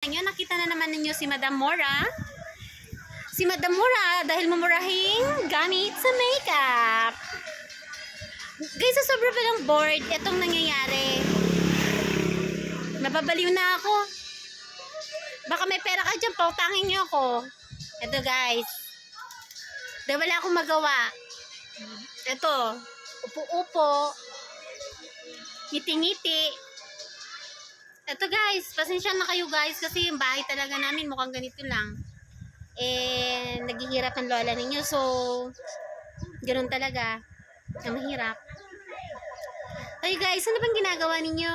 inyo. Nakita na naman ninyo si Madam Mora. Si Madam Mora dahil mamurahing gamit sa makeup. Guys, sa sobrang palang bored, itong nangyayari. Nababaliw na ako. Baka may pera ka dyan, pautangin nyo ako. Ito guys. Dahil wala akong magawa. Ito. Upo-upo. Ngiti-ngiti. Ito guys, pasensya na kayo guys kasi yung bahay talaga namin mukhang ganito lang. Eh, naghihirap ang lola ninyo. So, ganoon talaga. Ang mahirap. Ay guys, ano bang ginagawa ninyo?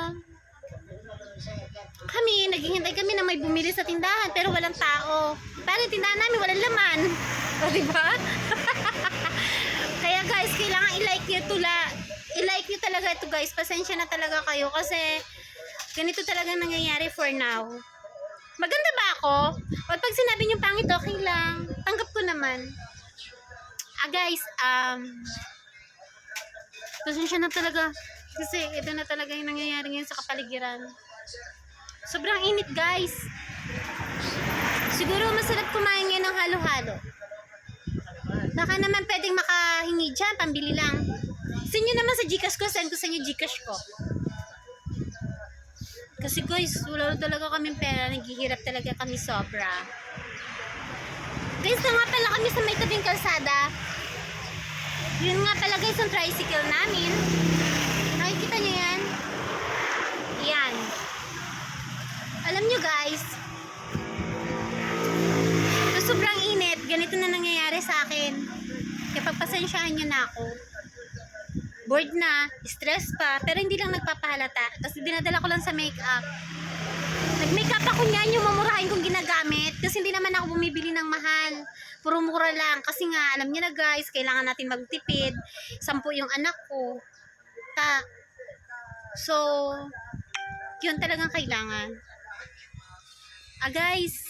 Kami, naghihintay kami na may bumili sa tindahan pero walang tao. Parang tindahan namin walang laman. O, diba? Kaya guys, kailangan i-like nyo ito i-like nyo talaga ito guys. Pasensya na talaga kayo kasi ganito talaga nangyayari for now. Maganda ba ako? O pag sinabi nyo pangit, okay lang. Tanggap ko naman. Guys, pasensya na talaga. Kasi ito na talaga yung nangyayari ngayon sa kapaligiran. Sobrang init guys. Siguro masarap kumain ngayon ng halo-halo. Baka naman pwedeng makahingi dyan, pambili lang. Send nyo naman sa Gcash ko, send ko sa inyo Gcash ko. Kasi guys, wala talaga kaming pera, naghihirap talaga kami sobra. Guys, na nga pala kami sa may tabing kalsada. Yun nga pala guys, ang tricycle namin. Nakikita nyo yan? Yan. Alam nyo guys, so, sobrang init, ganito na nangyayari sa akin. Kaya pagpasensyahan nyo na ako. Bored na, stress pa, pero hindi lang nagpapahalata kasi dinadala ko lang sa makeup. Nag-makeup ako niyan, yung mamurahin kong ginagamit kasi hindi naman ako bumibili ng mahal. Puro mura lang kasi nga, alam niyo na guys, kailangan natin magtipid. 10 yung anak ko. So, yun talagang kailangan. Guys,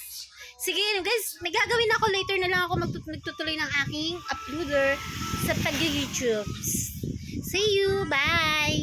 sige guys, may gagawin ako later na lang ako magtutuloy ng aking uploader sa pag-YouTube. See you, bye!